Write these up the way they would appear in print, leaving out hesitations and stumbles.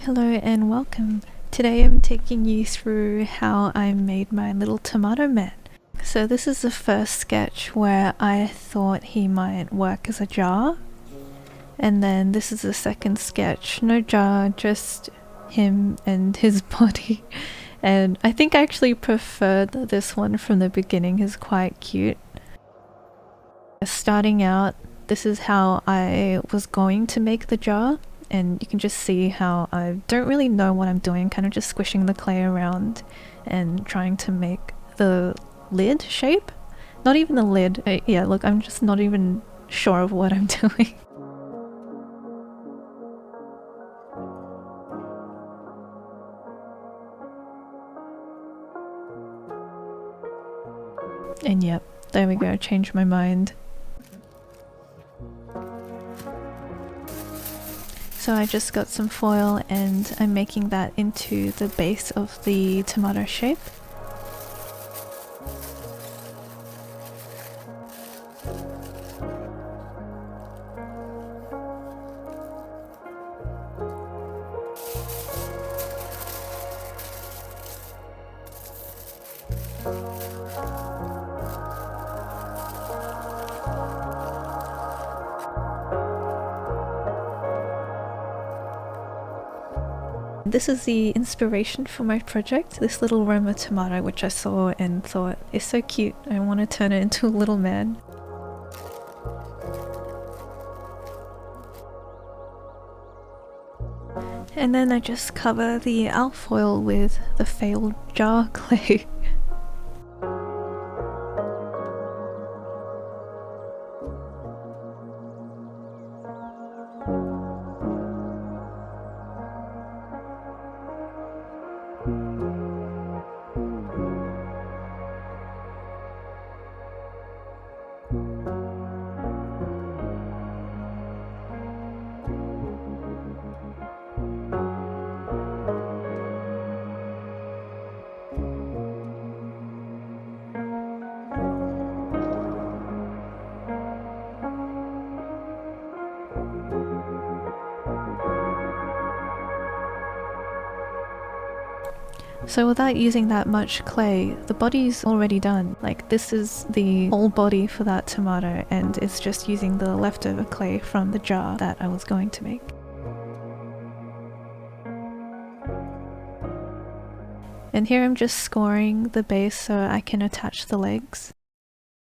Hello and welcome. Today I'm taking you through how I made my little tomato man. So this is the first sketch where I thought he might work as a jar. And then this is the second sketch. No jar, just him and his body. And I think I actually preferred this one from the beginning. He's quite cute. Starting out, this is how I was going to make the jar. And you can just see how I don't really know what I'm doing, kind of just squishing the clay around and trying to make the lid shape. Not even the lid. Yeah, look, I'm just not even sure of what I'm doing. And yep, there we go, changed my mind. So I just got some foil and I'm making that into the base of the tomato shape. This is the inspiration for my project, this little Roma tomato which I saw and thought is so cute, I want to turn it into a little man. And then I just cover the alfoil with the failed jar clay. So without using that much clay, the body's already done. Like, this is the whole body for that tomato and it's just using the leftover clay from the jar that I was going to make. And here I'm just scoring the base so I can attach the legs.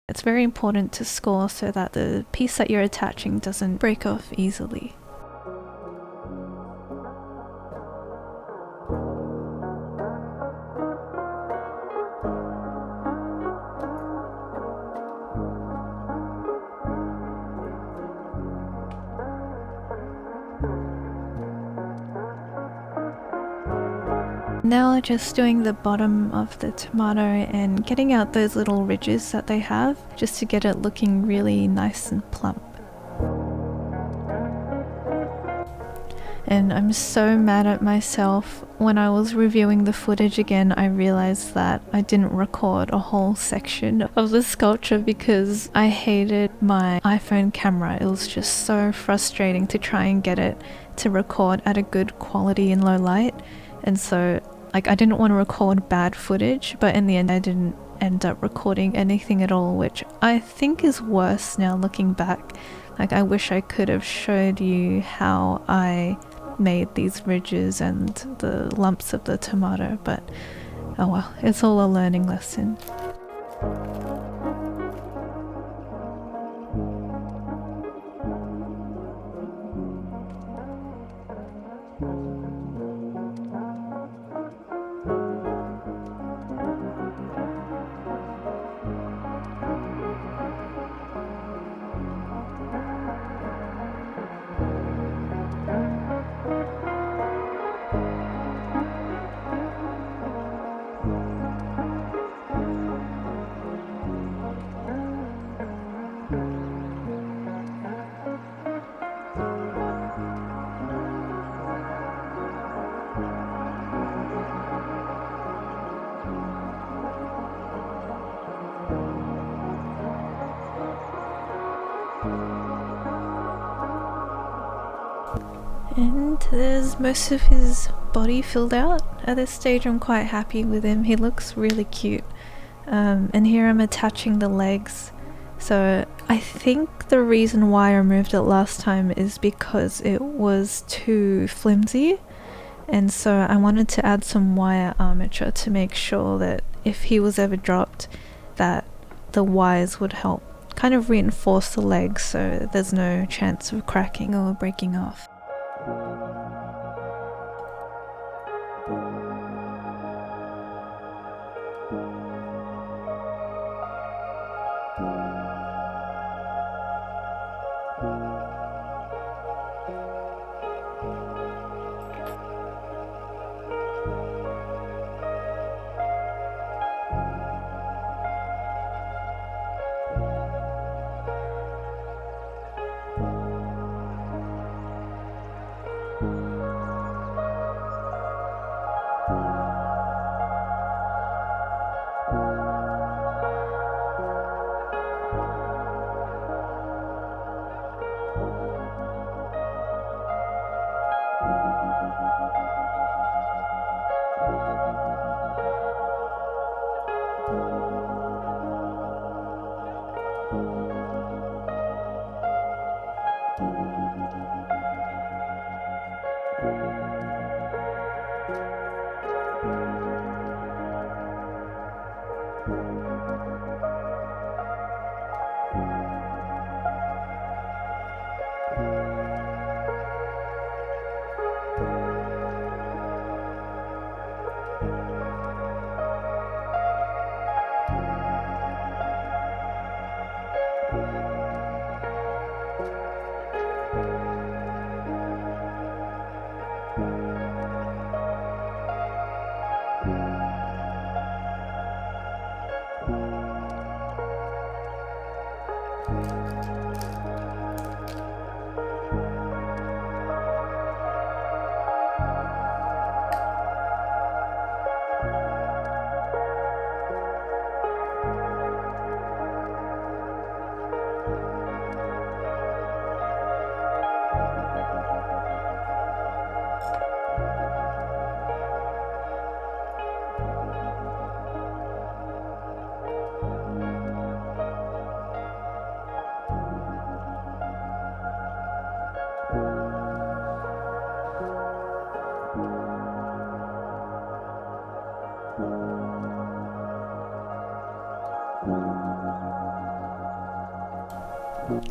It's very important to score so that the piece that you're attaching doesn't break off easily. Now just doing the bottom of the tomato and getting out those little ridges that they have, just to get it looking really nice and plump. And I'm so mad at myself. When I was reviewing the footage again, I realized that I didn't record a whole section of the sculpture because I hated my iPhone camera. It was just so frustrating to try and get it to record at a good quality in low light. And so like I didn't want to record bad footage, but in the end I didn't end up recording anything at all, which I think is worse now looking back. Like, I wish I could have showed you how I made these ridges and the lumps of the tomato, but oh well, it's all a learning lesson. there's most of his body filled out. At this stage I'm quite happy with him. He looks really cute. And here I'm attaching the legs. So I think the reason why I removed it last time is because it was too flimsy, and so I wanted to add some wire armature to make sure that if he was ever dropped, that the wires would help kind of reinforce the legs so there's no chance of cracking or breaking off.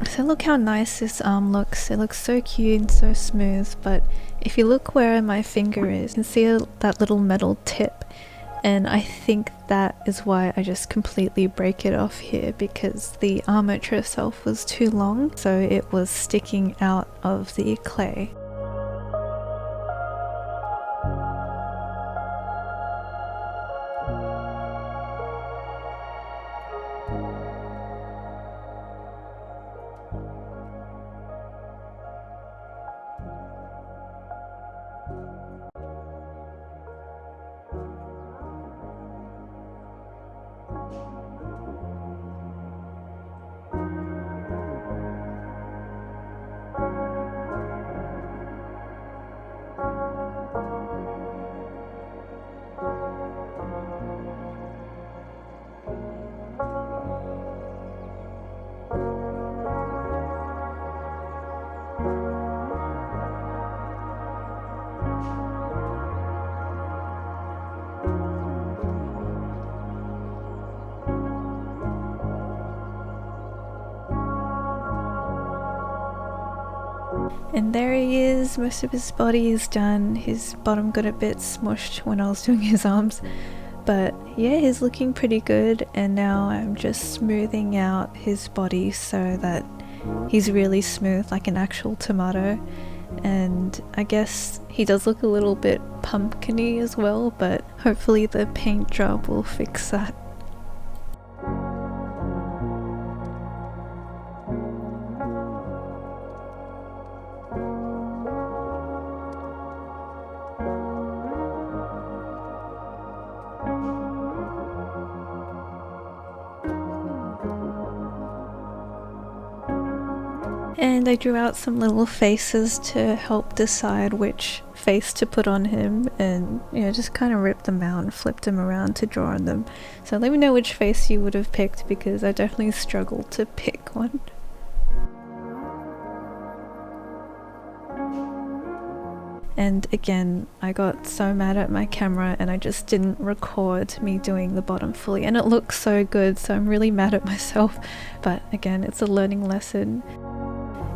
So look how nice this arm looks. It looks so cute and so smooth, but if you look where my finger is, you can see that little metal tip, and I think that is why I just completely break it off here, because the armature itself was too long, so it was sticking out of the clay. And there he is, most of his body is done. His bottom got a bit smushed when I was doing his arms, but yeah, he's looking pretty good. And now I'm just smoothing out his body so that he's really smooth like an actual tomato. And I guess he does look a little bit pumpkin-y as well, but hopefully the paint job will fix that. And I drew out some little faces to help decide which face to put on him, and just kind of ripped them out and flipped them around to draw on them. So let me know which face you would have picked, because I definitely struggled to pick one. And again, I got so mad at my camera and I just didn't record me doing the bottom fully, and it looks so good, so I'm really mad at myself. But again, it's a learning lesson.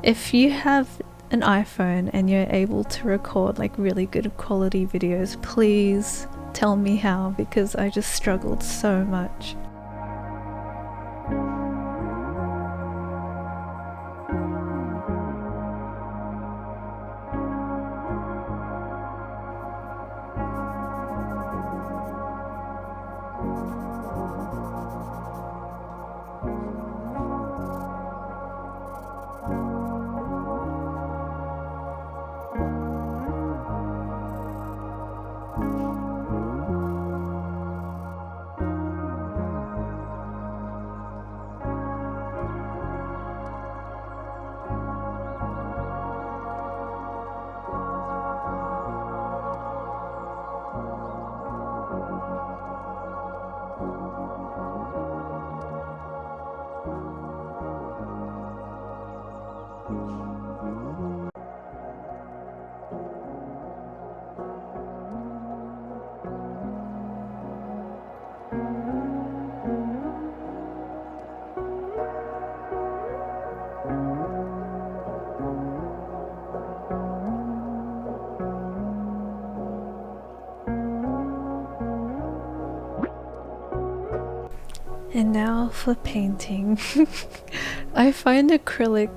If you have an iPhone and you're able to record like really good quality videos, please tell me how, because I just struggled so much. And now for painting. I find acrylic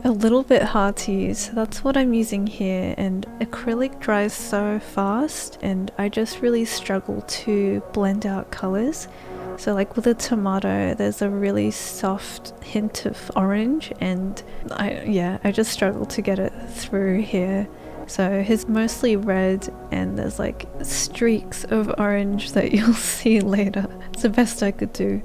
a little bit hard to use, so that's what I'm using here, and acrylic dries so fast and I just really struggle to blend out colors. So like with a tomato, there's a really soft hint of orange, and I just struggle to get it through here. So his mostly red and there's like streaks of orange that you'll see later. It's the best I could do.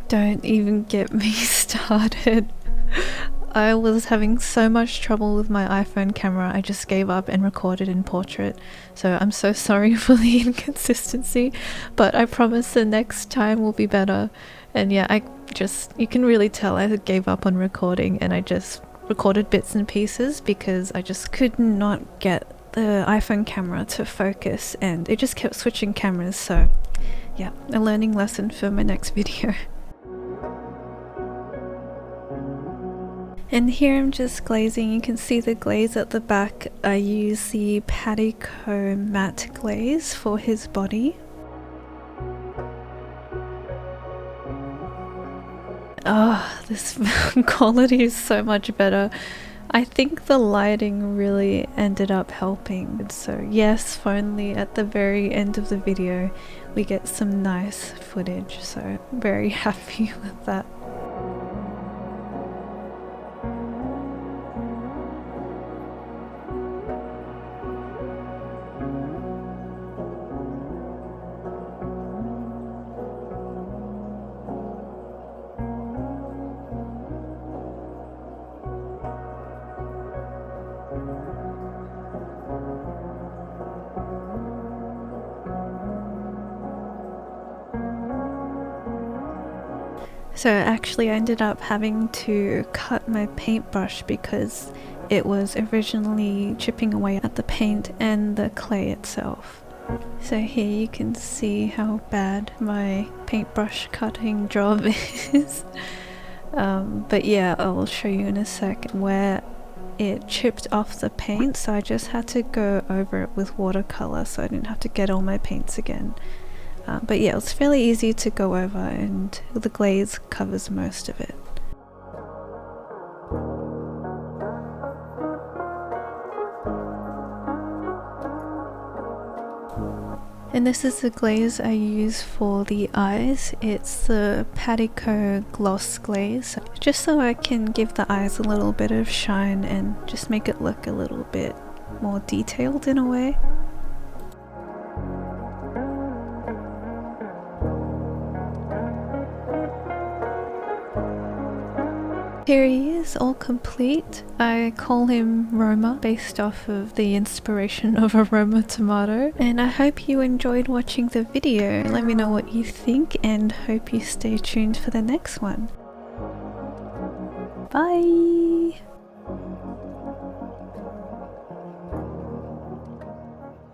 Don't even get me started. I was having so much trouble with my iPhone camera, I just gave up and recorded in portrait. So I'm so sorry for the inconsistency, but I promise the next time will be better. And yeah, you can really tell I gave up on recording and I just recorded bits and pieces because I just could not get the iPhone camera to focus and it just kept switching cameras. So yeah, a learning lesson for my next video. And here I'm just glazing. You can see the glaze at the back. I use the Patico matte glaze for his body. Oh, this quality is so much better. I think the lighting really ended up helping. So yes, finally at the very end of the video we get some nice footage, so I'm very happy with that. So actually I ended up having to cut my paintbrush because it was originally chipping away at the paint and the clay itself. So here you can see how bad my paintbrush cutting job is. But yeah, I'll show you in a sec where it chipped off the paint, so I just had to go over it with watercolor so I didn't have to get all my paints again. But yeah, it's fairly easy to go over and the glaze covers most of it. And this is the glaze I use for the eyes. It's the Patico gloss glaze, just so I can give the eyes a little bit of shine and just make it look a little bit more detailed in a way. Here he is, all complete. I call him Roma, based off of the inspiration of a Roma tomato. And I hope you enjoyed watching the video. Let me know what you think and hope you stay tuned for the next one. Bye!